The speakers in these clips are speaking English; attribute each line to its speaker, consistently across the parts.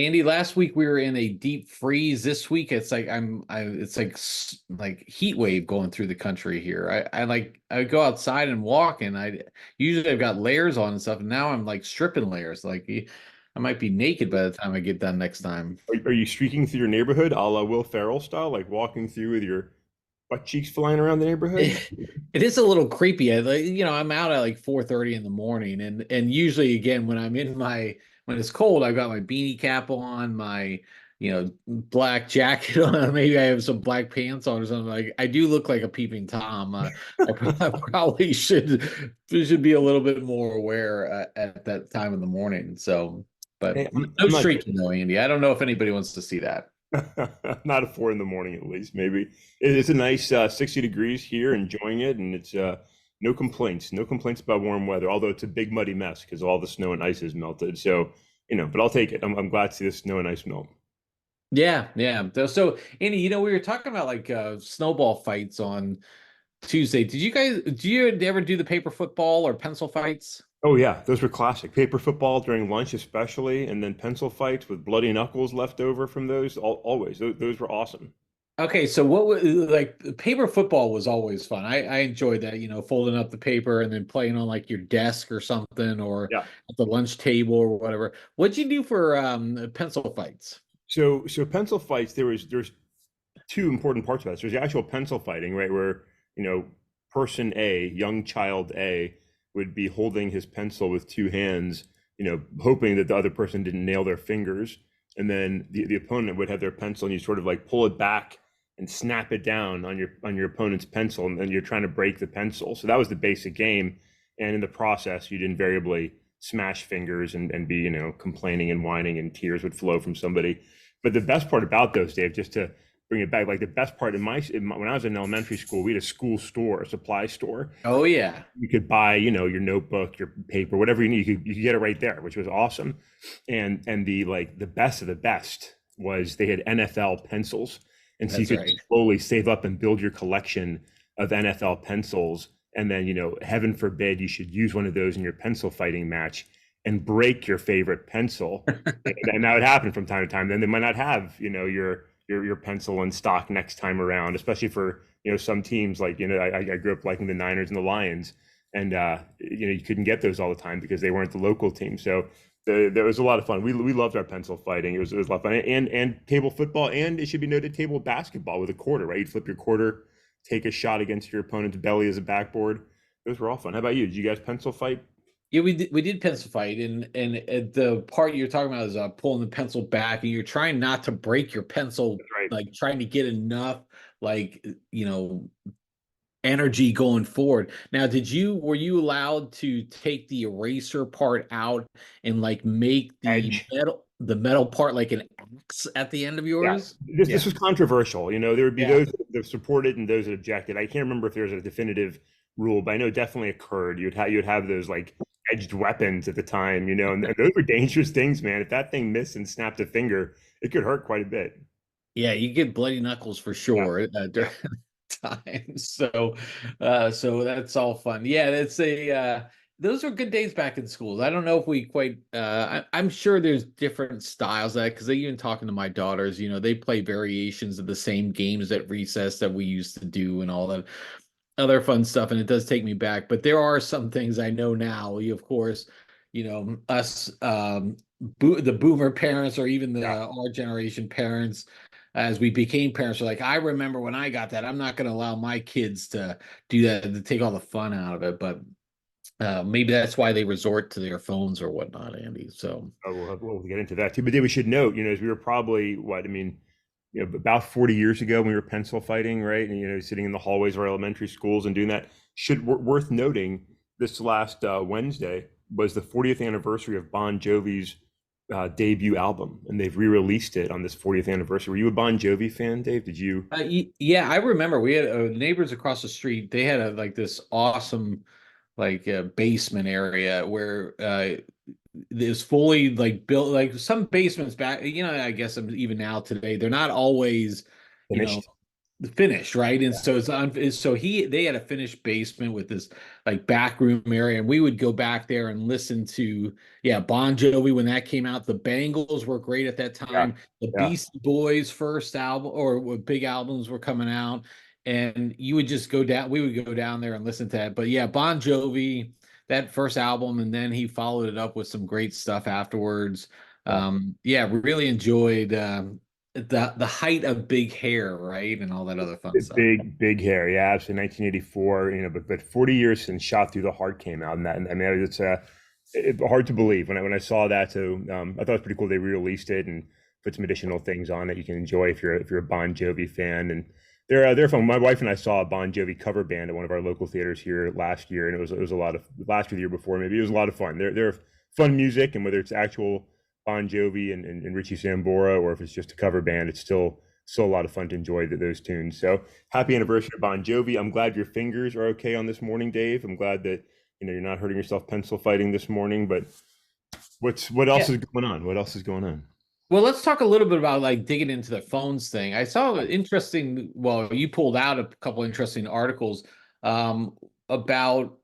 Speaker 1: Andy, last week we were in a deep freeze. This week it's like it's like like heat wave going through the country here. I go outside and walk, and I usually I've got layers on and stuff, and now I'm like stripping layers. I might be naked by the time I get done next time.
Speaker 2: Are you streaking through your neighborhood a la Will Ferrell style, like walking through with your butt cheeks flying around the neighborhood?
Speaker 1: It is a little creepy. I'm out at like 4:30 in the morning, and usually again when it's cold, I've got my beanie cap on, my black jacket on. Maybe I have some black pants on or something. Like I do look like a peeping tom. I probably should be a little bit more aware at that time of the morning. So, but
Speaker 2: Hey,
Speaker 1: no
Speaker 2: I'm not
Speaker 1: streaking though, Andy. I don't know if anybody wants to see that.
Speaker 2: not at 4 in the morning at least. Maybe it's a nice 60 degrees here, enjoying it, and it's no complaints, no complaints about warm weather. Although it's a big muddy mess because all the snow and ice is melted. So but I'll take it. I'm glad to see the snow and ice melt.
Speaker 1: Yeah, yeah. So, Andy, we were talking about like snowball fights on Tuesday. Do you ever do the paper football or pencil fights?
Speaker 2: Oh yeah, those were classic. Paper football during lunch, especially, and then pencil fights with bloody knuckles left over from those. Always, those were awesome.
Speaker 1: Okay, so what was like paper football was always fun. I enjoyed that, folding up the paper and then playing on like your desk or something or
Speaker 2: Yeah.
Speaker 1: at the lunch table or whatever. What'd you do for pencil fights?
Speaker 2: So pencil fights, there's two important parts of that. So there's the actual pencil fighting, right, where you know person A, young child A, would be holding his pencil with two hands, hoping that the other person didn't nail their fingers, and then the opponent would have their pencil, and you sort of like pull it back and snap it down on your opponent's pencil, and then you're trying to break the pencil. So that was the basic game, and in the process, you'd invariably smash fingers and be complaining and whining, and tears would flow from somebody. But the best part about those, Dave, just to bring it back, like the best part when I was in elementary school, we had a school store, a supply store.
Speaker 1: Oh yeah.
Speaker 2: You could buy, your notebook, your paper, whatever you need. You could get it right there, which was awesome. And the best of the best was they had NFL pencils, and so you
Speaker 1: That's
Speaker 2: could
Speaker 1: right.
Speaker 2: slowly save up and build your collection of NFL pencils. And then, heaven forbid you should use one of those in your pencil fighting match and break your favorite pencil. And that would happen from time to time. Then they might not have, your pencil in stock next time around, especially for some teams. Like I grew up liking the Niners and the Lions, and you couldn't get those all the time because they weren't the local team. So there was a lot of fun. We loved our pencil fighting. It was a lot of fun, and table football, and it should be noted, table basketball with a quarter. Right, you'd flip your quarter, take a shot against your opponent's belly as a backboard. Those were all fun. How about you? Did you guys pencil fight?
Speaker 1: Yeah, we did pencil fight, and the part you're talking about is pulling the pencil back, and you're trying not to break your pencil,
Speaker 2: That's right.
Speaker 1: like trying to get enough, like energy going forward. Now, were you allowed to take the eraser part out and like make
Speaker 2: Edge.
Speaker 1: the metal part like an axe at the end of
Speaker 2: Yeah,
Speaker 1: yours?
Speaker 2: this
Speaker 1: Yeah,
Speaker 2: was controversial. There would be
Speaker 1: yeah,
Speaker 2: those that supported and those that objected. I can't remember if there was a definitive rule, but I know it definitely occurred. You'd have those like edged weapons at the time, and those were dangerous things, man. If that thing missed and snapped a finger, it could hurt quite a bit.
Speaker 1: yeah. You get bloody knuckles for
Speaker 2: Yeah,
Speaker 1: sure
Speaker 2: yeah.
Speaker 1: during time. So that's all fun. Yeah, that's a those were good days back in schools. I don't know if we quite I'm sure there's different styles of that because they even talking to my daughters, they play variations of the same games at recess that we used to do and all that other fun stuff, and it does take me back. But there are some things I know now. Of course, us the boomer parents or even the
Speaker 2: Yeah.
Speaker 1: our generation parents as we became parents are like, I remember when I got that. I'm not going to allow my kids to do that to take all the fun out of it. But maybe that's why they resort to their phones or whatnot, Andy. So
Speaker 2: Oh, we'll get into that too. But then we should note, as we were probably about 40 years ago when we were pencil fighting, right? And sitting in the hallways of our elementary schools and doing that. Worth noting, this last Wednesday was the 40th anniversary of Bon Jovi's debut album, and they've re-released it on this 40th anniversary. Were you a Bon Jovi fan, Dave? Did you?
Speaker 1: yeah, I remember we had neighbors across the street. They had like this awesome like basement area where is fully like built like some basements back I guess even now today they're not always you know
Speaker 2: Finished?
Speaker 1: finished, right? And so so they had a finished basement with this like back room area, and we would go back there and listen to, yeah, Bon Jovi when that came out. The Bangles were great at that
Speaker 2: Yeah,
Speaker 1: time. The
Speaker 2: yeah.
Speaker 1: Beastie Boys first album or big albums were coming out, and you would just go down. We would go down there and listen to that. But yeah, Bon Jovi, that first album, and then he followed it up with some great stuff afterwards.
Speaker 2: Yeah.
Speaker 1: Yeah, really enjoyed the height of big hair, right? And all that other fun stuff.
Speaker 2: Big hair, yeah, absolutely. 1984, but 40 years since "Shot Through the Heart" came out, and that, and I mean, it's hard to believe when I saw that. So I thought it was pretty cool they re-released it and put some additional things on it you can enjoy if you're a Bon Jovi fan. And they're fun. My wife and I saw a Bon Jovi cover band at one of our local theaters here last year, and it was a lot of last year, the year before, maybe. It was a lot of fun. They're fun music, and whether it's actual Bon Jovi and Richie Sambora, or if it's just a cover band, it's still a lot of fun to enjoy those tunes. So happy anniversary to Bon Jovi. I'm glad your fingers are okay on this morning, Dave. I'm glad that you're not hurting yourself pencil fighting this morning. But what else
Speaker 1: Yeah.
Speaker 2: is going on? What else is going on?
Speaker 1: Well, let's talk a little bit about like digging into the phones thing. I saw an interesting, well, you pulled out a couple interesting articles um, about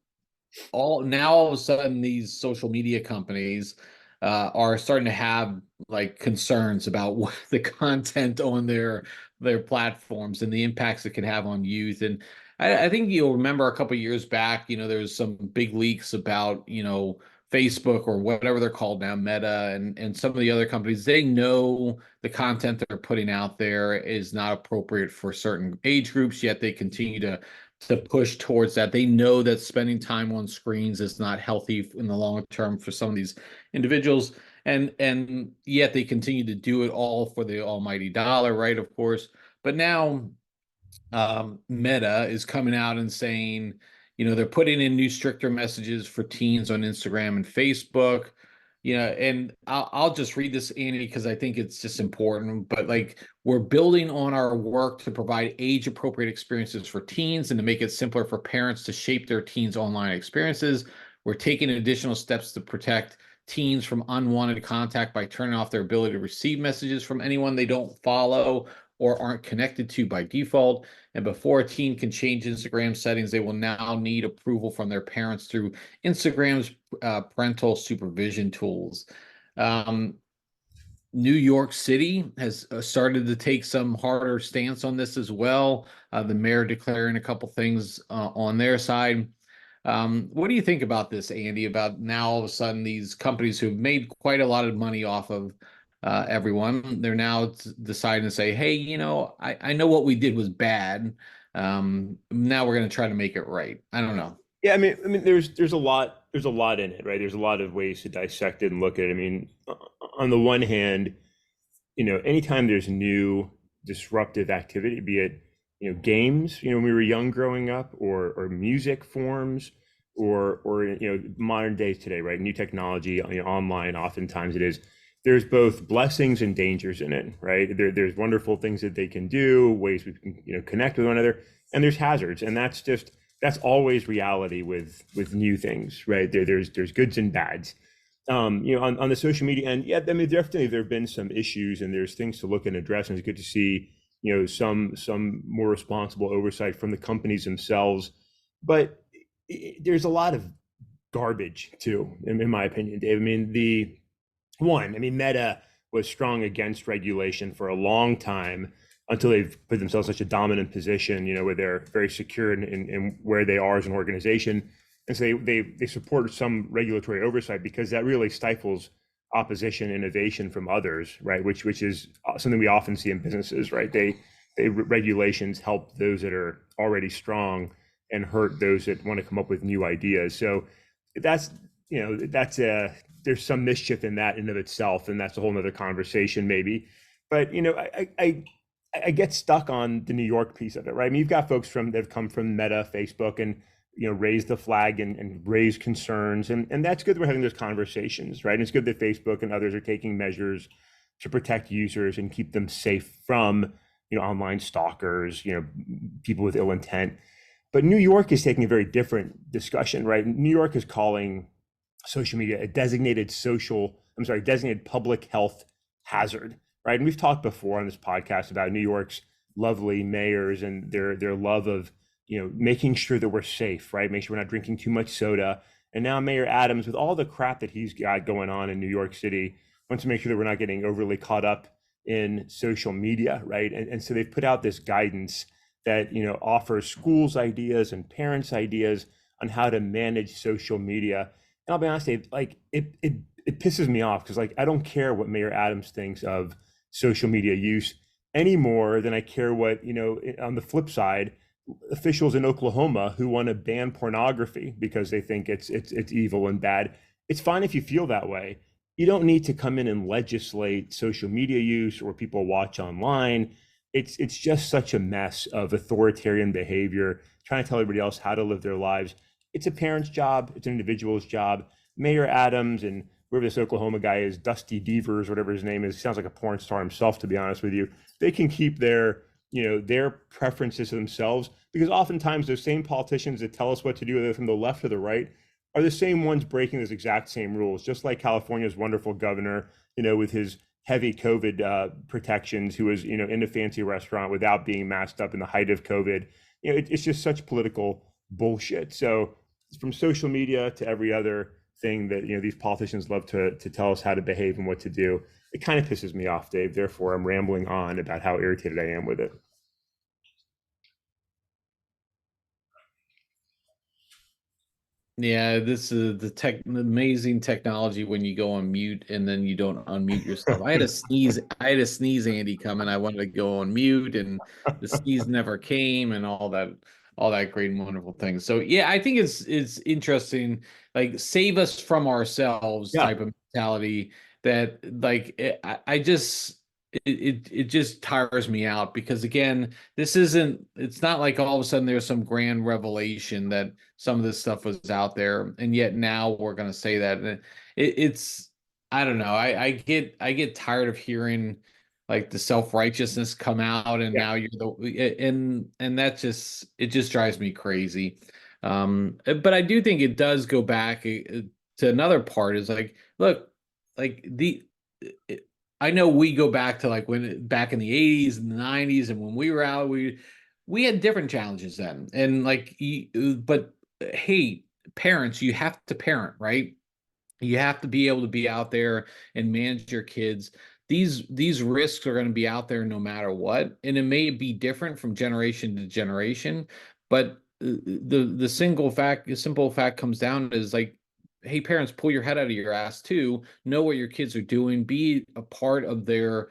Speaker 1: all of a sudden these social media companies are starting to have like concerns about what the content on their platforms and the impacts it could have on youth. And I think you'll remember a couple of years back, there's some big leaks about, Facebook or whatever they're called now, Meta and some of the other companies. They know the content they're putting out there is not appropriate for certain age groups, yet they continue to push towards that. They know that spending time on screens is not healthy in the long term for some of these individuals, and yet they continue to do it all for the almighty dollar, right? Of course, but now Meta is coming out and saying, they're putting in new stricter messages for teens on Instagram and Facebook. And I'll just read this, Annie, because I think it's just important. But like, we're building on our work to provide age appropriate experiences for teens and to make it simpler for parents to shape their teens' online experiences. We're taking additional steps to protect teens from unwanted contact by turning off their ability to receive messages from anyone they don't follow or aren't connected to by default. And before a teen can change Instagram settings, they will now need approval from their parents through Instagram's parental supervision tools. Um, New York City has started to take some harder stance on this as well. The mayor declaring a couple things on their side. What do you think about this, Andy? About now all of a sudden these companies who've made quite a lot of money off of everyone, they're now deciding to say, "Hey, I know what we did was bad. Now we're going to try to make it right." I don't know.
Speaker 2: Yeah, there's a lot in it, right? There's a lot of ways to dissect it and look at it. I mean, on the one hand, anytime there's new disruptive activity, be it, games, when we were young growing up, or music forms, or modern days today, right? New technology, online, oftentimes it is. There's both blessings and dangers in it, right? There's wonderful things that they can do, ways we can, connect with one another, and there's hazards, and that's always reality with new things, right? There's goods and bads. On the social media end, yeah, I mean, definitely there have been some issues, and there's things to look and address, and it's good to see, some more responsible oversight from the companies themselves. But there's a lot of garbage too, in my opinion, Dave. I mean, Meta was strong against regulation for a long time until they've put themselves in such a dominant position, where they're very secure in where they are as an organization. And so they support some regulatory oversight because that really stifles opposition, innovation from others, right? Which is something we often see in businesses, right? Regulations help those that are already strong and hurt those that want to come up with new ideas. So that's there's some mischief in that in of itself, and that's a whole nother conversation maybe. But I get stuck on the New York piece of it, right? I mean, you've got folks that have come from Meta, Facebook, and raise the flag and raise concerns, and that's good that we're having those conversations, right? And it's good that Facebook and others are taking measures to protect users and keep them safe from online stalkers, people with ill intent. But New York is taking a very different discussion, right? New York is calling social media a designated public health hazard, right? And we've talked before on this podcast about New York's lovely mayors and their love of, making sure that we're safe, right? Make sure we're not drinking too much soda. And now Mayor Adams, with all the crap that he's got going on in New York City, wants to make sure that we're not getting overly caught up in social media, right? And so they've put out this guidance that, offers schools ideas and parents ideas on how to manage social media. And I'll be honest, Dave, like it pisses me off because, like, I don't care what Mayor Adams thinks of social media use any more than I care what, on the flip side, officials in Oklahoma who want to ban pornography because they think it's evil and bad. It's fine if you feel that way. You don't need to come in and legislate social media use or people watch online. It's just such a mess of authoritarian behavior, trying to tell everybody else how to live their lives. It's a parent's job. It's an individual's job. Mayor Adams and whoever this Oklahoma guy is, Dusty Devers, whatever his name is, sounds like a porn star himself, to be honest with you. They can keep their preferences to themselves, because oftentimes those same politicians that tell us what to do, whether from the left or the right, are the same ones breaking those exact same rules. Just like California's wonderful governor, with his heavy COVID protections, who was, in a fancy restaurant without being masked up in the height of COVID. It's just such political bullshit. So from social media to every other thing that, these politicians love to tell us how to behave and what to do, it kind of pisses me off, Dave. Therefore, I'm rambling on about how irritated I am with it.
Speaker 1: Yeah, this is the amazing technology when you go on mute and then you don't unmute yourself. I had a sneeze, Andy, coming. I wanted to go on mute and the sneeze never came and all that great and wonderful things. So yeah, I think it's interesting, like save us from ourselves
Speaker 2: Yeah.
Speaker 1: type of mentality that like I just it just tires me out because again, it's not like all of a sudden there's some grand revelation that some of this stuff was out there, and yet now we're going to say that. And it's I don't know. I get tired of hearing like the self-righteousness come out, and
Speaker 2: Yeah.
Speaker 1: now you're the and that just it just drives me crazy. But I do think it does go back to another part is like, look, like I know we go back to like when back in the 80s and the 90s and when we were out, we had different challenges then. And like but hey, parents, you have to parent, right? You have to be able to be out there and manage your kids. These risks are going to be out there no matter what, and it may be different from generation to generation, but the simple fact comes down is like, hey, parents, pull your head out of your ass too. Know what your kids are doing. Be a part of their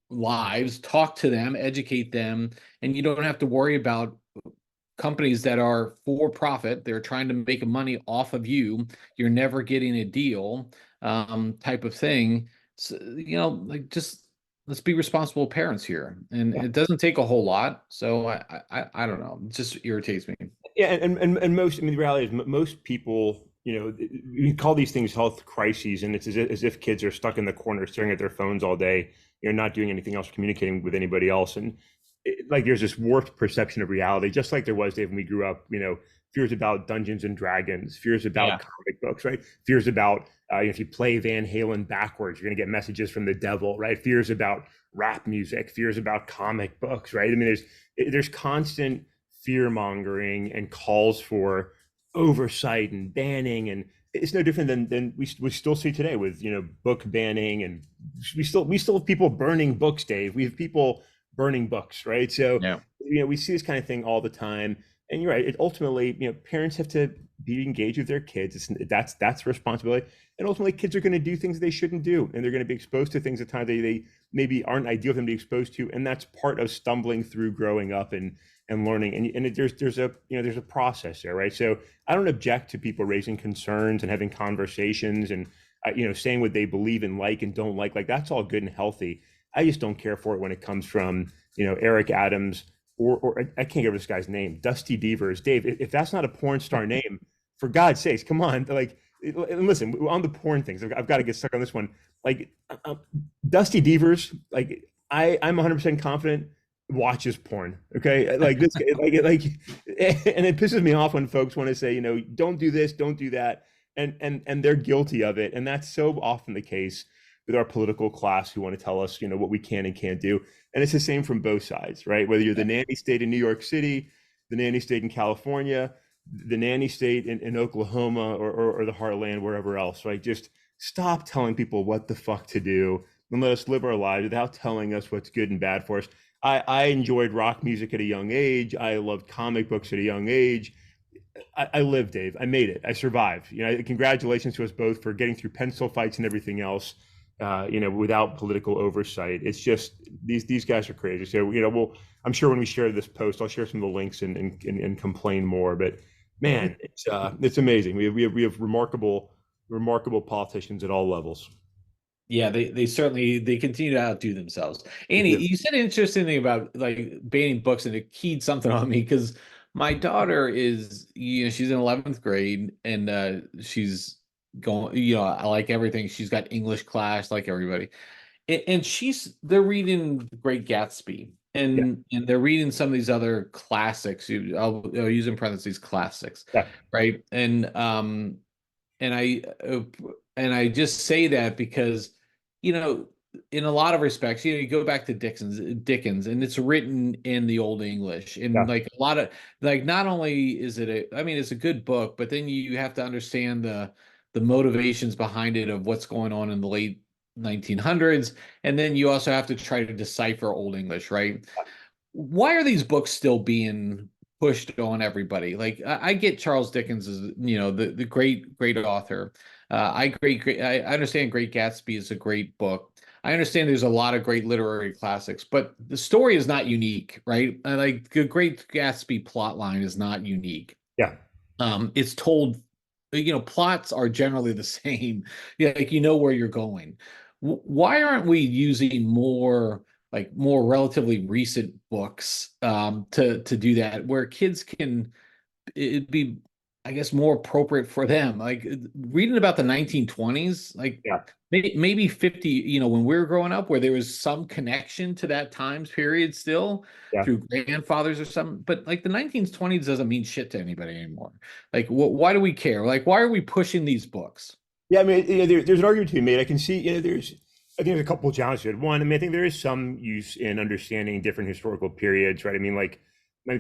Speaker 1: lives. Talk to them, educate them, and you don't have to worry about companies that are for profit. They're trying to make money off of you. You're never getting a deal, type of thing. So, like just let's be responsible parents here. And
Speaker 2: Yeah.
Speaker 1: it doesn't take a whole lot. So I don't know. It just irritates me.
Speaker 2: Yeah, and most, I mean, the reality is most people, you call these things health crises, and it's as if kids are stuck in the corner staring at their phones all day, not doing anything else, communicating with anybody else, and like there's this warped perception of reality, just like there was, Dave, when we grew up. Fears about Dungeons and Dragons, fears about
Speaker 1: Yeah.
Speaker 2: comic books, right? Fears about if you play Van Halen backwards, you're going to get messages from the devil, right? Fears about rap music, fears about comic books, right? I mean, there's constant fear mongering and calls for oversight and banning, and it's no different than we still see today with book banning, and we still have people burning books, Dave. We have people burning books, right? So
Speaker 1: Yeah.
Speaker 2: we see this kind of thing all the time, and you're right. It ultimately, parents have to be engaged with their kids. That's responsibility, and ultimately, kids are going to do things they shouldn't do, and they're going to be exposed to things at times they maybe aren't ideal for them to be exposed to, and that's part of stumbling through growing up and learning. And there's a process there, right? So I don't object to people raising concerns and having conversations and saying what they believe in, like and don't like that's all good and healthy. I just don't care for it when it comes from Eric Adams or I can't remember this guy's name, Dusty Devers. Dave, if that's not a porn star name, for God's sakes, come on. Like, and listen, on the porn things, I've got to get stuck on this one. Like, Dusty Devers, like I'm 100% confident watches porn. Okay, like this, and it pisses me off when folks want to say, don't do this, don't do that, and they're guilty of it, and that's so often the case with our political class who want to tell us, what we can and can't do. And it's the same from both sides, right? Whether you're the nanny state in New York City, the nanny state in California, the nanny state in Oklahoma, or the heartland, wherever else, right? Just stop telling people what the fuck to do and let us live our lives without telling us what's good and bad for us. I enjoyed rock music at a young age. I loved comic books at a young age. I lived, Dave. I made it. I survived. Congratulations to us both for getting through pencil fights and everything else. Without political oversight. It's just these guys are crazy. So I'm sure when we share this post, I'll share some of the links and complain more. But man, it's amazing. We have remarkable politicians at all levels.
Speaker 1: Yeah, they certainly they continue to outdo themselves. Andy,
Speaker 2: Yeah.
Speaker 1: you said an interesting thing about like banning books, and it keyed something on me because my daughter is, she's in 11th grade, and she's going, I like everything. She's got English class like everybody. And they're reading The Great Gatsby,
Speaker 2: Yeah.
Speaker 1: and they're reading some of these other classics. I'll use in parentheses classics,
Speaker 2: Yeah.
Speaker 1: right? And I just say that because, in a lot of respects, you go back to Dickens, and it's written in the Old English, and
Speaker 2: Yeah.
Speaker 1: like a lot of, like, not only is it I mean, it's a good book, but then you have to understand the motivations behind it of what's going on in the late 1900s, and then you also have to try to decipher Old English, right? Why are these books still being pushed on everybody? Like, I get Charles Dickens is, the great author. I understand Great Gatsby is a great book. I understand there's a lot of great literary classics, but the story is not unique, right? Like the Great Gatsby plot line is not unique.
Speaker 2: Yeah.
Speaker 1: It's told, plots are generally the same. Yeah, like where you're going. Why aren't we using more relatively recent books to do that, where kids can, it'd be, I guess, more appropriate for them. Like reading about the 1920s, like
Speaker 2: Yeah.
Speaker 1: maybe 50, when we were growing up, where there was some connection to that times period still
Speaker 2: Yeah.
Speaker 1: through grandfathers or something. But like the 1920s doesn't mean shit to anybody anymore. Like, why do we care? Like, why are we pushing these books?
Speaker 2: Yeah, I mean, there's an argument to be made. I can see, I think there's a couple of challenges. One, I mean, I think there is some use in understanding different historical periods, right? I mean, like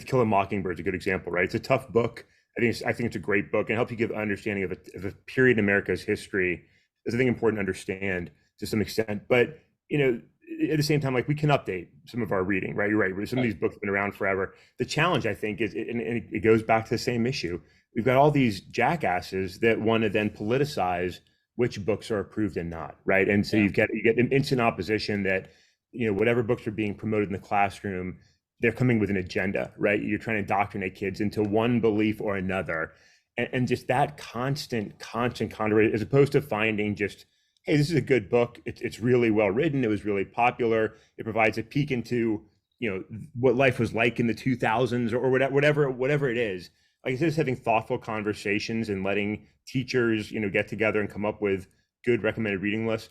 Speaker 2: Kill a Mockingbird is a good example, right? It's a tough book. I think it's a great book and help you give understanding of a period in America's history. Is, I think, important to understand to some extent. But at the same time, like we can update some of our reading, right? You're right. Some of these books have been around forever. The challenge, I think, is, and it goes back to the same issue. We've got all these jackasses that want to then politicize which books are approved and not, right? And so you get an instant opposition that, whatever books are being promoted in the classroom, they're coming with an agenda, right? You're trying to indoctrinate kids into one belief or another. And just that constant controversy, as opposed to finding just, hey, this is a good book. It's really well written. It was really popular. It provides a peek into, what life was like in the 2000s or whatever it is. Like, instead of having thoughtful conversations and letting teachers, get together and come up with good recommended reading lists,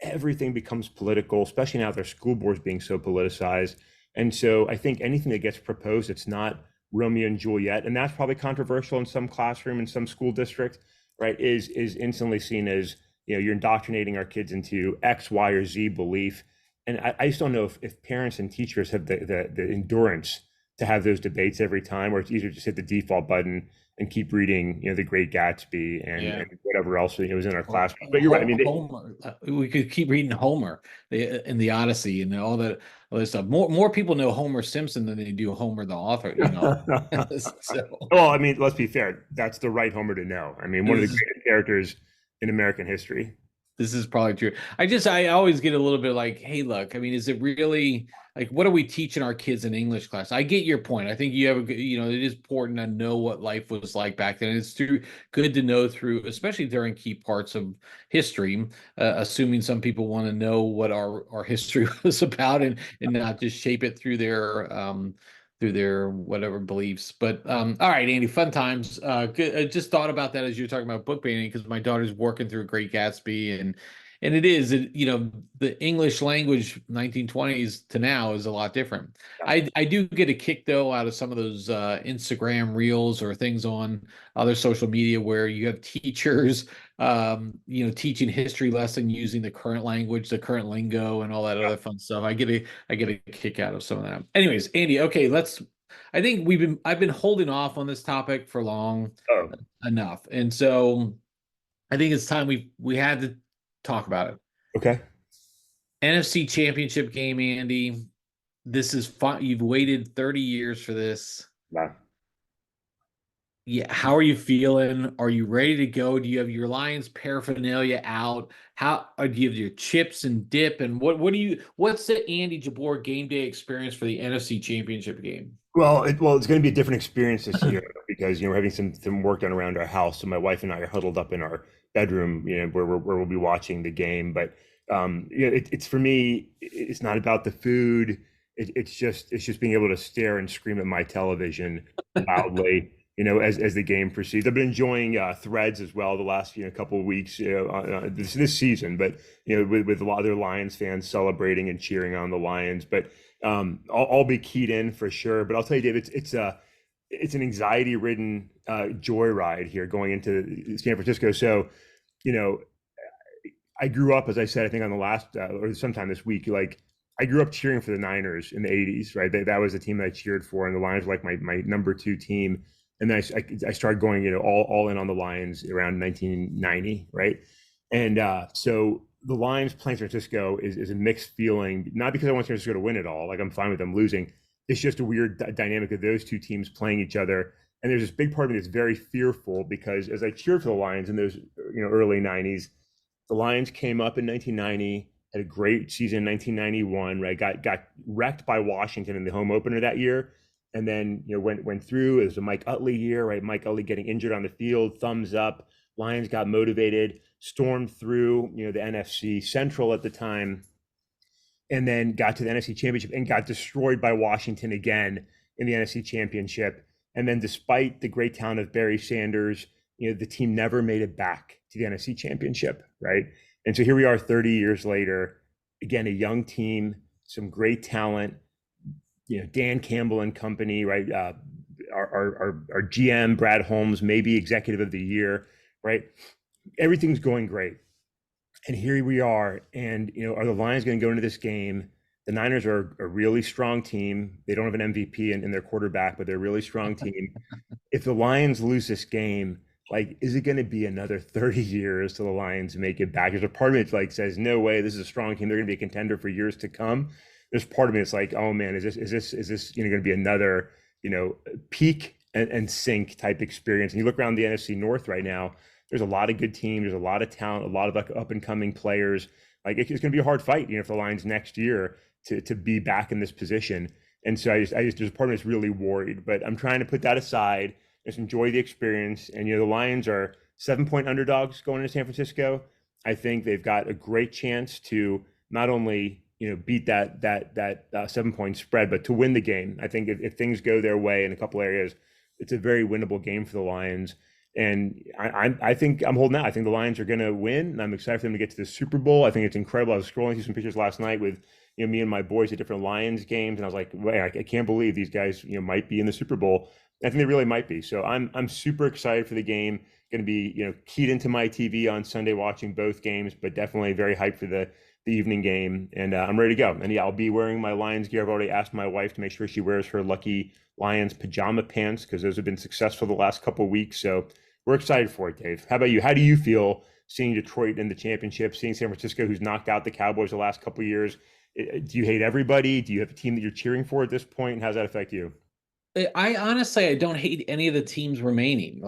Speaker 2: everything becomes political, especially now their school boards being so politicized. And so I think anything that gets proposed, it's not Romeo and Juliet, and that's probably controversial in some classroom in some school district, right? Is instantly seen as, you're indoctrinating our kids into X, Y, or Z belief. And I just don't know if parents and teachers have the endurance to have those debates every time, or it's easier to just hit the default button and keep reading, The Great Gatsby and whatever else was in our class. But you're right. I mean,
Speaker 1: Homer. We could keep reading Homer in the Odyssey and all that other stuff. More people know Homer Simpson than they do Homer the author. So,
Speaker 2: well, I mean, let's be fair. That's the right Homer to know. I mean, one of the greatest characters in American history.
Speaker 1: This is probably true. I always get a little bit like, hey, look, I mean, is it really like, what are we teaching our kids in English class? I get your point. I think you have it is important to know what life was like back then. It's good to know through, especially during key parts of history, assuming some people want to know what our history was about and not just shape it through their whatever beliefs. But all right, Andy, fun times. Good. I just thought about that as you were talking about book banning, because my daughter's working through Great Gatsby, And it is, the English language 1920s to now is a lot different.
Speaker 2: Yeah.
Speaker 1: I do get a kick though out of some of those Instagram reels or things on other social media where you have teachers, teaching history lesson using the current language, the current lingo, and all that other fun stuff. I get a kick out of some of that. Anyways, Andy, okay, I think I've been holding off on this topic for long
Speaker 2: Oh,
Speaker 1: enough, and so I think it's time we had to talk about it.
Speaker 2: okay.
Speaker 1: NFC Championship game, Andy. This is fun. You've waited 30 years for this.
Speaker 2: Wow.
Speaker 1: Yeah, how are you feeling? Are you ready to go? Do you have your Lions paraphernalia out? How do you have your chips and dip? And what's the Andy Jabbour game day experience for the NFC Championship game?
Speaker 2: Well, it's going to be a different experience this year because we're having some work done around our house. So my wife and I are huddled up in our bedroom, where we'll be watching the game. But it's for me, it's not about the food. It's just being able to stare and scream at my television loudly, as the game proceeds. I've been enjoying Threads as well the last couple of weeks, this season. But with a lot of their Lions fans celebrating and cheering on the Lions, but. I'll be keyed in for sure, but I'll tell you, Dave, it's an anxiety-ridden joyride here going into San Francisco. So, you know, I grew up, as I said, I think on the last or sometime this week, like I grew up cheering for the Niners in the '80s, right? That was the team that I cheered for, and the Lions were like my number two team. And then I started going, all in on the Lions around 1990, right? And so the Lions playing San Francisco is a mixed feeling, not because I want San Francisco to win it all. Like I'm fine with them losing. It's just a weird dynamic of those two teams playing each other. And there's this big part of me that's very fearful because as I cheered for the Lions in those early '90s, the Lions came up in 1990, had a great season in 1991, right? Got wrecked by Washington in the home opener that year. And then went through. It was a Mike Utley year, right? Mike Utley getting injured on the field, thumbs up. Lions got motivated, stormed through, the NFC Central at the time, and then got to the NFC Championship and got destroyed by Washington again in the NFC Championship. And then despite the great talent of Barry Sanders, the team never made it back to the NFC Championship, right? And so here we are 30 years later, again, a young team, some great talent, Dan Campbell and company, right? Our GM, Brad Holmes, maybe executive of the year, right? Everything's going great. And here we are. And, are the Lions going to go into this game? The Niners are a really strong team. They don't have an MVP in their quarterback, but they're a really strong team. If the Lions lose this game, like, is it going to be another 30 years till the Lions make it back? There's a part of me that says, no way, this is a strong team. They're going to be a contender for years to come. There's part of me that's like, oh man, is this going to be another, peak and sink type experience? And you look around the NFC North right now, there's a lot of good teams, there's a lot of talent, a lot of up and coming players. Like it's going to be a hard fight, for the Lions next year to be back in this position. And so I just there's a part of me that's really worried, but I'm trying to put that aside, just enjoy the experience. And the Lions are 7-point underdogs going into San Francisco. I think they've got a great chance to not only beat that 7-point spread, but to win the game. I think if things go their way in a couple areas, it's a very winnable game for the Lions. And I think I'm holding out. I think the Lions are going to win, and I'm excited for them to get to the Super Bowl. I think it's incredible. I was scrolling through some pictures last night with me and my boys at different Lions games, and I was like, wait, I can't believe these guys might be in the Super Bowl. I think they really might be. So I'm super excited for the game. Going to be keyed into my TV on Sunday watching both games, but definitely very hyped for the evening game, and I'm ready to go. And yeah, I'll be wearing my Lions gear. I've already asked my wife to make sure she wears her lucky Lions pajama pants because those have been successful the last couple of weeks. So we're excited for it, Dave. How about you? How do you feel seeing Detroit in the championship, seeing San Francisco, who's knocked out the Cowboys the last couple of years? Do you hate everybody? Do you have a team that you're cheering for at this point? And how does that affect you?
Speaker 1: I honestly, I don't hate any of the teams remaining.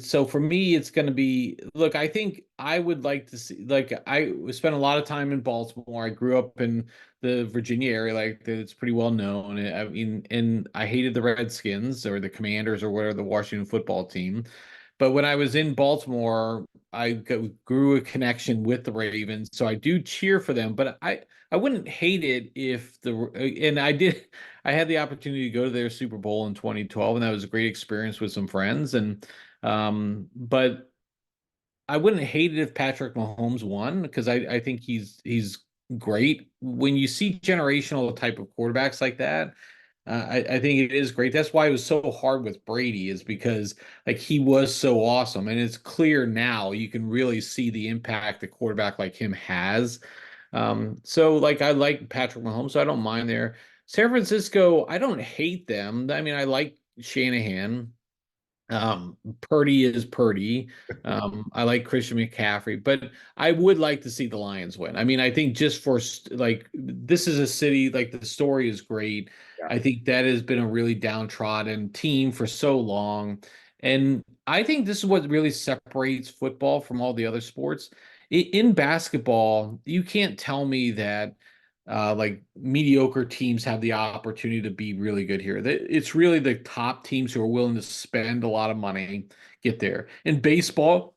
Speaker 1: So for me, it's going to be, look, I think I would like to see, I spent a lot of time in Baltimore. I grew up in the Virginia area, it's pretty well known. I mean, and I hated the Redskins or the Commanders or whatever, the Washington football team. But when I was in Baltimore, grew a connection with the Ravens, so I do cheer for them. But I wouldn't hate it if and I did. I had the opportunity to go to their Super Bowl in 2012, and that was a great experience with some friends. But I wouldn't hate it if Patrick Mahomes won because I think he's great. When you see generational type of quarterbacks like that, I think it is great. That's why it was so hard with Brady, is because like he was so awesome, and it's clear now you can really see the impact a quarterback like him has. So like I like Patrick Mahomes, so I don't mind there. San Francisco, I don't hate them. I mean, I like Shanahan. Purdy is Purdy. I like Christian McCaffrey, but I would like to see the Lions win. I mean, I think just for like this is a city, like the story is great.
Speaker 2: Yeah.
Speaker 1: I think that has been a really downtrodden team for so long. And I think this is what really separates football from all the other sports. In basketball, you can't tell me that like mediocre teams have the opportunity to be really good here. It's really the top teams who are willing to spend a lot of money get there. In baseball,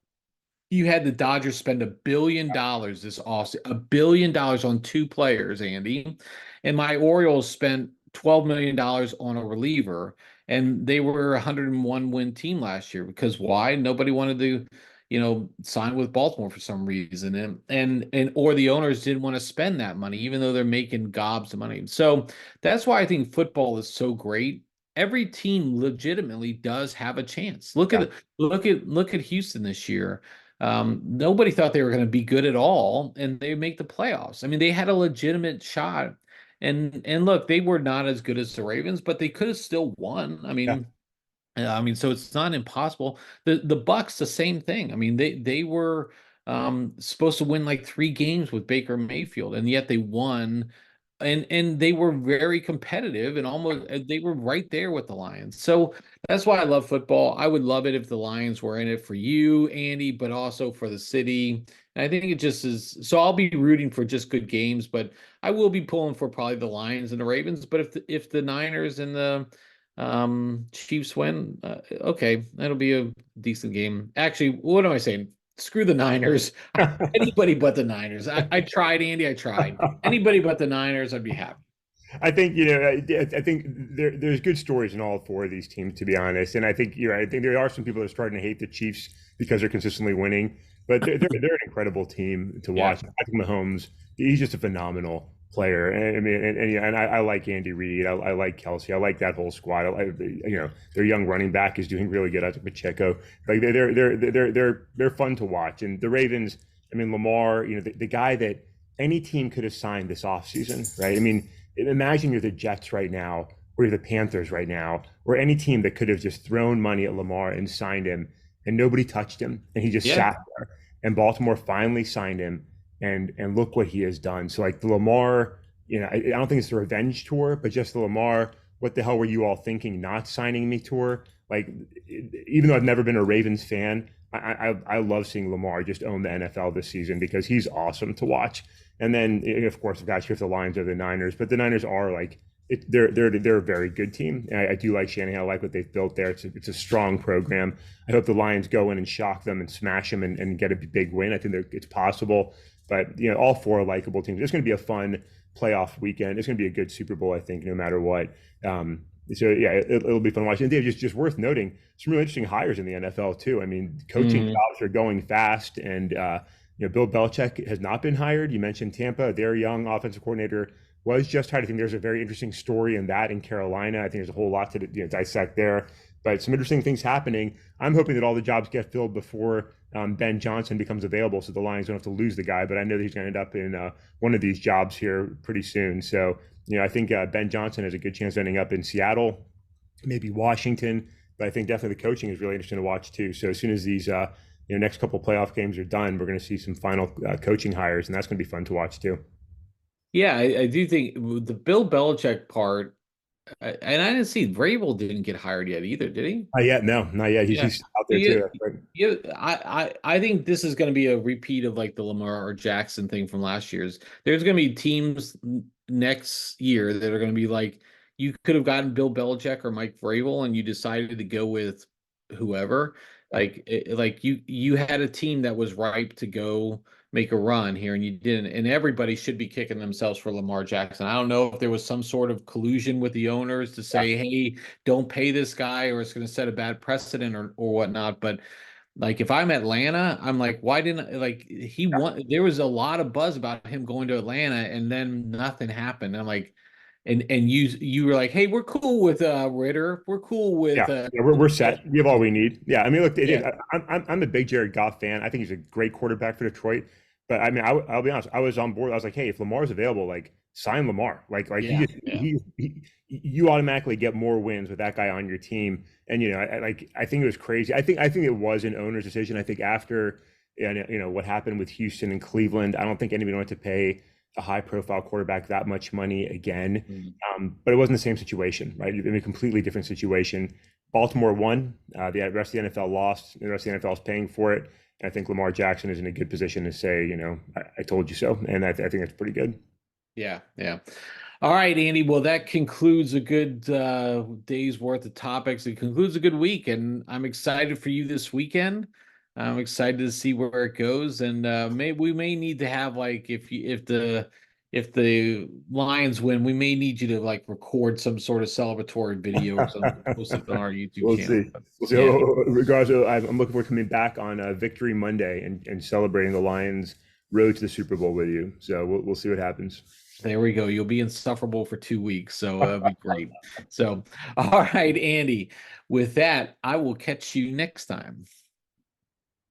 Speaker 1: you had the Dodgers spend $1 billion this offseason, $1 billion on two players, Andy. And my Orioles spent $12 million on a reliever, and they were a 101 win team last year because why? Nobody wanted to, sign with Baltimore for some reason. And or the owners didn't want to spend that money, even though they're making gobs of money. So that's why I think football is so great. Every team legitimately does have a chance.
Speaker 2: Yeah.
Speaker 1: Look at Houston this year. Nobody thought they were going to be good at all, and they make the playoffs. I mean, they had a legitimate shot, and look, they were not as good as the Ravens, but they could have still won.
Speaker 2: Yeah.
Speaker 1: I mean, so it's not impossible. The Bucks, the same thing. I mean, they were supposed to win like 3 games with Baker Mayfield, and yet they won, and they were very competitive and almost they were right there with the Lions. So that's why I love football. I would love it if the Lions were in it for you, Andy, but also for the city. And I think it just is. So I'll be rooting for just good games, but I will be pulling for probably the Lions and the Ravens. But if the Niners and the Chiefs win, okay, that'll be a decent game. Actually, what am I saying? Screw the Niners. Anybody but the Niners. I tried, Andy. I tried. Anybody but the Niners, I'd be happy.
Speaker 2: I think I think there's good stories in all four of these teams, to be honest. And I think I think there are some people that are starting to hate the Chiefs because they're consistently winning, but they're an incredible team to watch.
Speaker 1: Yeah.
Speaker 2: Patrick Mahomes, he's just a phenomenal player. And I mean, and I like Andy Reid. I like Kelsey. I like that whole squad. Their young running back is doing really good. I think Pacheco. Like they're fun to watch. And the Ravens. I mean, Lamar. The guy that any team could have signed this offseason, right? I mean, imagine you're the Jets right now, or you're the Panthers right now, or any team that could have just thrown money at Lamar and signed him, and nobody touched him, and he just sat there. And Baltimore finally signed him, and look what he has done. So like the Lamar, I don't think it's the revenge tour, but just the Lamar. What the hell were you all thinking? Not signing me tour. Like, even though I've never been a Ravens fan, I love seeing Lamar just own the NFL this season because he's awesome to watch. And then, of course, the guys here, the Lions are the Niners, but the Niners are like they're a very good team. And I do like Shanahan. I like what they've built there. It's a strong program. I hope the Lions go in and shock them and smash them and get a big win. I think it's possible. But all four are likable teams. It's going to be a fun playoff weekend. It's going to be a good Super Bowl, I think, no matter what. So yeah, it'll be fun watching. And Dave, just worth noting, some really interesting hires in the NFL too. I mean, coaching jobs are going fast, and Bill Belichick has not been hired. You mentioned Tampa; their young offensive coordinator was just hired. I think there's a very interesting story in that in Carolina. I think there's a whole lot to dissect there. But some interesting things happening. I'm hoping that all the jobs get filled before Ben Johnson becomes available, so the Lions don't have to lose the guy. But I know that he's going to end up in one of these jobs here pretty soon. So I think Ben Johnson has a good chance of ending up in Seattle, maybe Washington. But I think definitely the coaching is really interesting to watch too. So as soon as these next couple playoff games are done, we're going to see some final coaching hires, and that's going to be fun to watch too.
Speaker 1: Yeah, I do think the Bill Belichick part, and I didn't see Vrabel didn't get hired yet either, did he?
Speaker 2: Not yet. No, not yet. He's out there too.
Speaker 1: Yeah, I think this is going to be a repeat of like the Lamar or Jackson thing from last year's. There's going to be teams next year that are going to be like, you could have gotten Bill Belichick or Mike Vrabel, and you decided to go with whoever. Like you had a team that was ripe to go make a run here, and you didn't. And everybody should be kicking themselves for Lamar Jackson. I don't know if there was some sort of collusion with the owners to say, hey, don't pay this guy, or it's going to set a bad precedent or whatnot. But Like if I'm Atlanta, I'm like, why didn't like he want? There was a lot of buzz about him going to Atlanta, and then nothing happened. I'm like, and you were like, hey, we're cool with Ritter, we're cool with
Speaker 2: Yeah, we're set. We have all we need. Yeah, I mean, look,
Speaker 1: yeah,
Speaker 2: I'm a big Jared Goff fan. I think he's a great quarterback for Detroit. But I mean, I'll be honest. I was on board. I was like, hey, if Lamar's available, like sign Lamar. Like
Speaker 1: yeah, yeah,
Speaker 2: you automatically get more wins with that guy on your team. And you know, I think it was crazy. I think it was an owner's decision. I think after what happened with Houston and Cleveland, I don't think anybody wanted to pay a high profile quarterback that much money again.
Speaker 1: Mm.
Speaker 2: But it wasn't the same situation, right? In a completely different situation. Baltimore won. The rest of the NFL lost. The rest of the NFL is paying for it. And I think Lamar Jackson is in a good position to say, I told you so. And I think that's pretty good.
Speaker 1: yeah, yeah. All right, Andy. Well, that concludes a good day's worth of topics. It concludes a good week, and I'm excited for you this weekend. I'm excited to see where it goes, and we may need to have like if the Lions win, we may need you to like record some sort of celebratory video or something, post it on our YouTube
Speaker 2: We'll
Speaker 1: channel.
Speaker 2: see. We'll see.
Speaker 1: Yeah,
Speaker 2: Regardless, I'm looking forward to coming back on Victory Monday and celebrating the Lions' road to the Super Bowl with you. So we'll see what happens.
Speaker 1: there we go. You'll be insufferable for 2 weeks, so that'll be great. So, all right, Andy. With that, I will catch you next time.